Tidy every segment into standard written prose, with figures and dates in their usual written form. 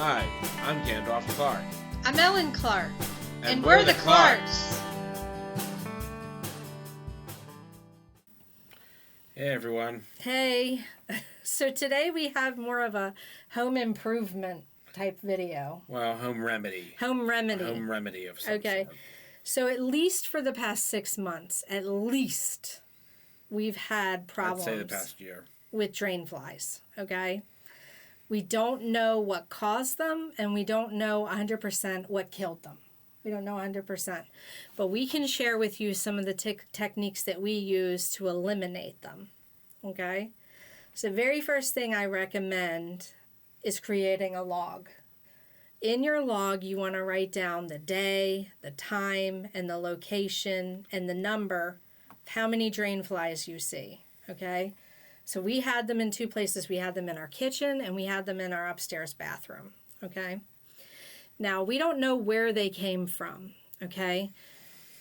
Hi, I'm Gandalf Clark. I'm Ellen Clark. And we're the Clarks. Hey, everyone. Hey. So today we have more of a home improvement type video. Well, home remedy. Home remedy. A home remedy of some Okay. sort. So at least for the past 6 months, at least, we've had problems I'd say the past year. with drain flies, okay? We don't know what caused them, and we don't know 100% what killed them. We don't know 100%. But we can share with you some of the techniques that we use to eliminate them, okay? So the very first thing I recommend is creating a log. In your log, you want to write down the day, the time, and the location, and the number of how many drain flies you see, okay? So we had them in 2 places. We had them in our kitchen, and we had them in our upstairs bathroom, okay? Now, we don't know where they came from, okay?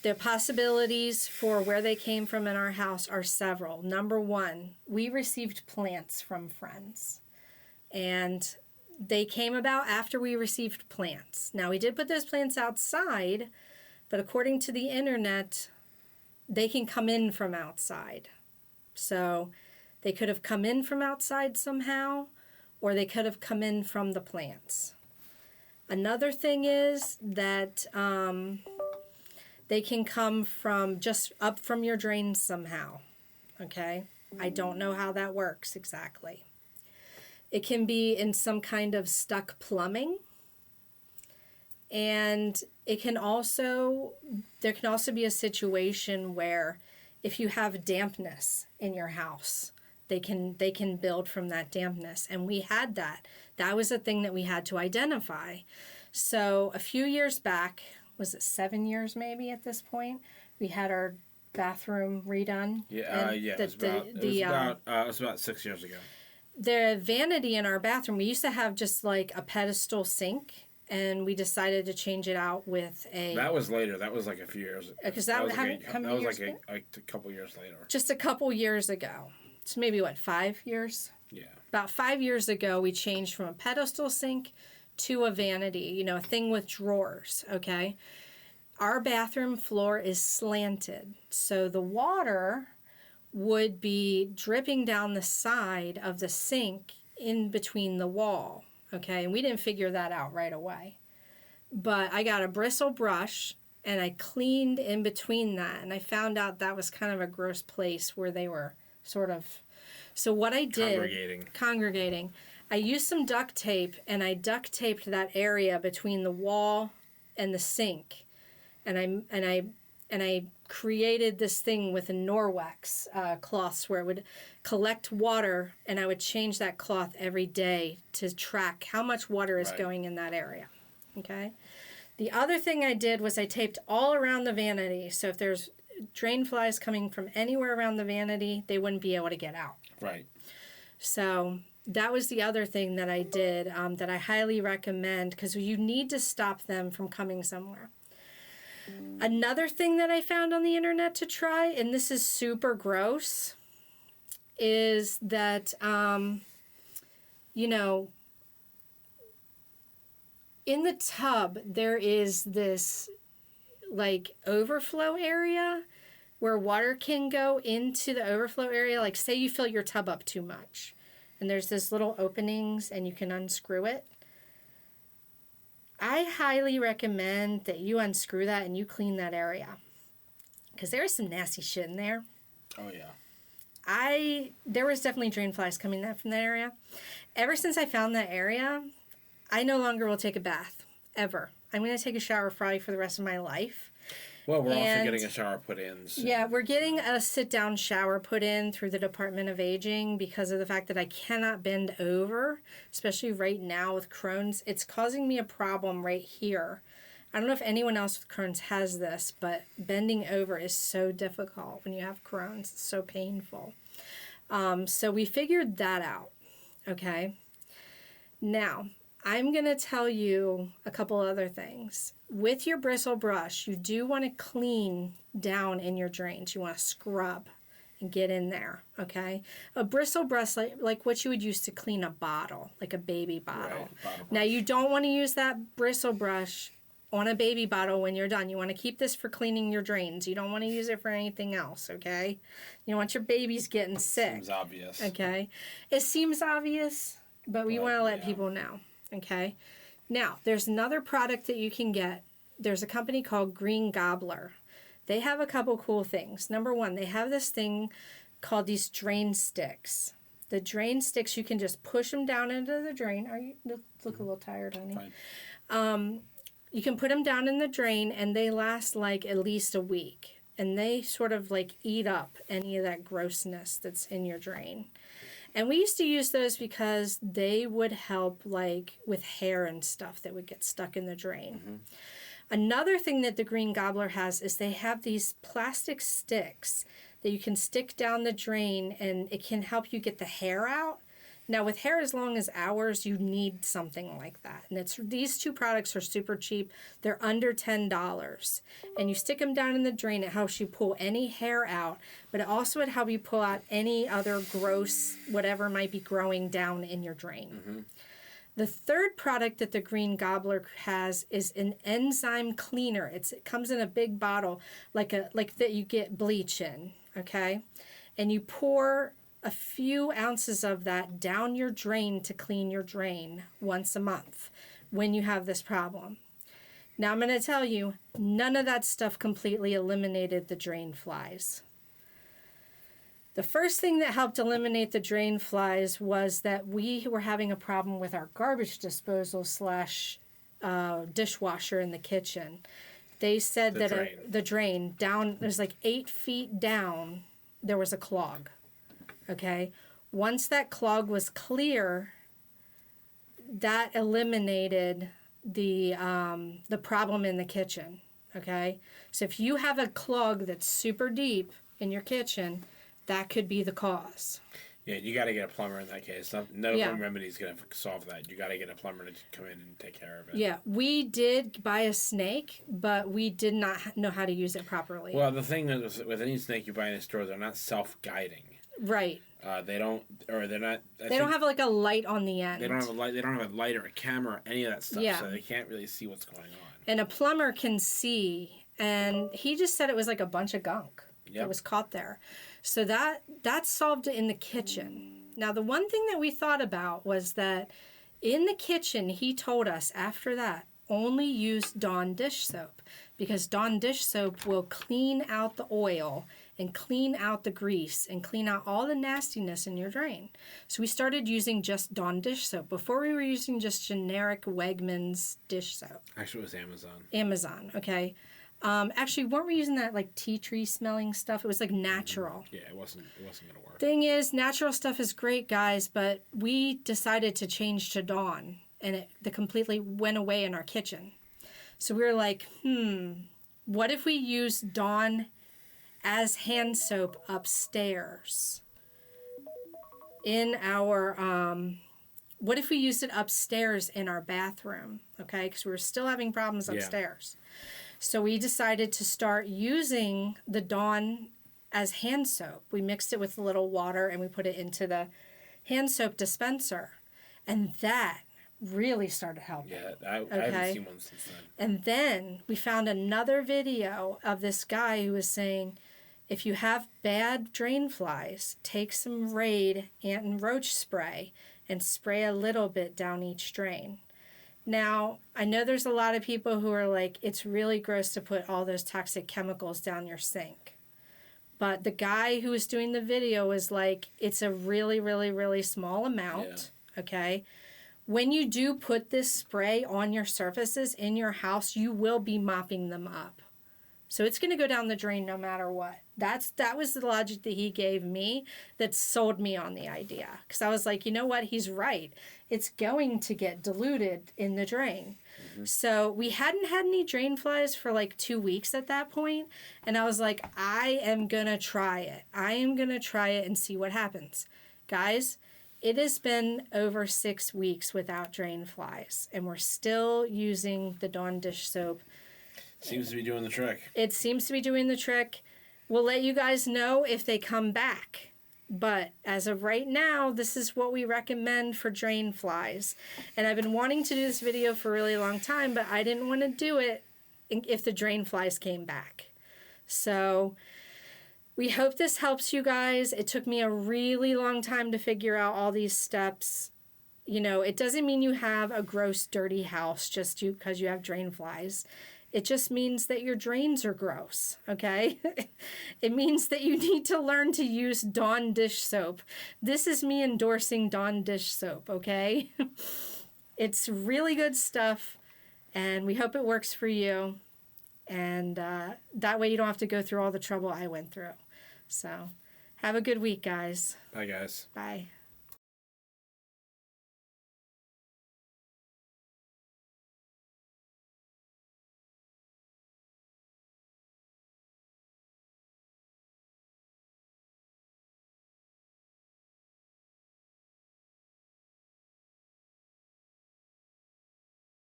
The possibilities for where they came from in our house are several. Number one, we received plants from friends, and they came about after we received plants. Now, we did put those plants outside, but according to the internet, they can come in from outside. So they could have come in from outside somehow, or they could have come in from the plants. Another thing is that they can come from just up from your drains somehow, okay? I don't know how that works exactly. It can be in some kind of stuck plumbing. And there can also be a situation where if you have dampness in your house, they can build from that dampness. And we had that. That was a thing that we had to identify. So a few years back, was it 7 years maybe at this point, we had our bathroom redone. It was about 6 years ago. The vanity in our bathroom, we used to have just like a pedestal sink, and we decided to change it out with a... That was later. That was like a few years. Because that that was like a couple years later. Just a couple years ago. So maybe, 5 years? Yeah. About 5 years ago, we changed from a pedestal sink to a vanity, a thing with drawers, okay? Our bathroom floor is slanted, so the water would be dripping down the side of the sink in between the wall, okay? And we didn't figure that out right away. But I got a bristle brush, and I cleaned in between that, and I found out that was kind of a gross place where they were sort of... So what I did... Congregating. I used some duct tape, and I duct taped that area between the wall and the sink. And I created this thing with a Norwex cloths where it would collect water, and I would change that cloth every day to track how much water is going in that area. Okay? The other thing I did was I taped all around the vanity. So if there's drain flies coming from anywhere around the vanity, they wouldn't be able to get out. Right. So that was the other thing that I did that I highly recommend, because you need to stop them from coming somewhere. Another thing that I found on the internet to try, and this is super gross, is that, in the tub, there is this, overflow area where water can go into the overflow area. Like, say you fill your tub up too much, and there's this little openings, and you can unscrew it. I highly recommend that you unscrew that and you clean that area, because there is some nasty shit in there. Oh, yeah. There was definitely drain flies coming out from that area. Ever since I found that area, I no longer will take a bath, ever. I'm going to take a shower probably for the rest of my life. Well, we're also getting a shower put in soon. Yeah, we're getting a sit-down shower put in through the Department of Aging because of the fact that I cannot bend over, especially right now with Crohn's. It's causing me a problem right here. I don't know if anyone else with Crohn's has this, but bending over is so difficult when you have Crohn's. It's so painful. So we figured that out, okay? Now, I'm going to tell you a couple other things. With your bristle brush, you do want to clean down in your drains. You want to scrub and get in there, okay? A bristle brush, like what you would use to clean a bottle, like a baby bottle. Right, now, you don't want to use that bristle brush on a baby bottle when you're done. You want to keep this for cleaning your drains. You don't want to use it for anything else, okay? You don't want your babies getting sick. Seems obvious. Okay? It seems obvious, but we want to let people know, okay? Now, there's another product that you can get. There's a company called Green Gobbler. They have a couple cool things. Number one, they have this thing called these drain sticks. The drain sticks, you can just push them down into the drain. Are you look a little tired, honey? Fine. You can put them down in the drain, and they last like at least a week. And they sort of like eat up any of that grossness that's in your drain. And we used to use those because they would help like with hair and stuff that would get stuck in the drain. Mm-hmm. Another thing that the Green Gobbler has is they have these plastic sticks that you can stick down the drain, and it can help you get the hair out. Now, with hair as long as ours, you need something like that. And these two products are super cheap. They're under $10. And you stick them down in the drain. It helps you pull any hair out. But it also would help you pull out any other gross, whatever might be growing down in your drain. Mm-hmm. The third product that the Green Gobbler has is an enzyme cleaner. It comes in a big bottle, like that you get bleach in, okay? And you pour a few ounces of that down your drain to clean your drain once a month when you have this problem. Now I'm going to tell you, none of that stuff completely eliminated the drain flies. The first thing that helped eliminate the drain flies was that we were having a problem with our garbage disposal / dishwasher in the kitchen. They said the drain down, it was like 8 feet down, there was a clog. Okay? Once that clog was clear, that eliminated the problem in the kitchen. Okay? So if you have a clog that's super deep in your kitchen, that could be the cause. Yeah, you got to get a plumber in that case. No remedy is going to solve that. You got to get a plumber to come in and take care of it. Yeah, we did buy a snake, but we did not know how to use it properly. Well, the thing is, with any snake you buy in a store, they're not self-guiding. Right. They don't have like a light on the end. They don't have a light. They don't have a light or a camera or any of that stuff. Yeah. So they can't really see what's going on. And a plumber can see, and he just said it was like a bunch of gunk that was caught there. So that solved it in the kitchen. Now, the one thing that we thought about was that in the kitchen, he told us after that, only use Dawn dish soap, because Dawn dish soap will clean out the oil and clean out the grease and clean out all the nastiness in your drain. So we started using just Dawn dish soap. Before, we were using just generic Wegmans dish soap. Actually, it was Amazon. Amazon, okay. Actually, weren't we using that like tea tree smelling stuff? It was like natural. Yeah, it wasn't gonna work. Thing is, natural stuff is great, guys, but we decided to change to Dawn, and it completely went away in our kitchen. So we were like, what if we use Dawn as hand soap upstairs in our what if we used it upstairs in our bathroom, okay? Because we were still having problems upstairs. So we decided to start using the Dawn as hand soap. We mixed it with a little water and we put it into the hand soap dispenser. And that really started helping. Yeah, I haven't seen one since then. And then we found another video of this guy who was saying, if you have bad drain flies, take some Raid ant and roach spray and spray a little bit down each drain. Now, I know there's a lot of people who are like, it's really gross to put all those toxic chemicals down your sink. But the guy who was doing the video was like, it's a really, really, really small amount, okay? When you do put this spray on your surfaces in your house, you will be mopping them up. So it's going to go down the drain no matter what. That was the logic that he gave me that sold me on the idea. Because I was like, you know what? He's right. It's going to get diluted in the drain. Mm-hmm. So we hadn't had any drain flies for like 2 weeks at that point. And I was like, I am going to try it. I am going to try it and see what happens. Guys, it has been over 6 weeks without drain flies. And we're still using the Dawn dish soap. Seems to be doing the trick. It seems to be doing the trick. We'll let you guys know if they come back. But as of right now, this is what we recommend for drain flies. And I've been wanting to do this video for a really long time, but I didn't want to do it if the drain flies came back. So we hope this helps you guys. It took me a really long time to figure out all these steps. You know, it doesn't mean you have a gross, dirty house just because you have drain flies. It just means that your drains are gross, okay? It means that you need to learn to use Dawn dish soap. This is me endorsing Dawn dish soap, okay? It's really good stuff, and we hope it works for you. And that way you don't have to go through all the trouble I went through. So have a good week, guys. Bye, guys. Bye.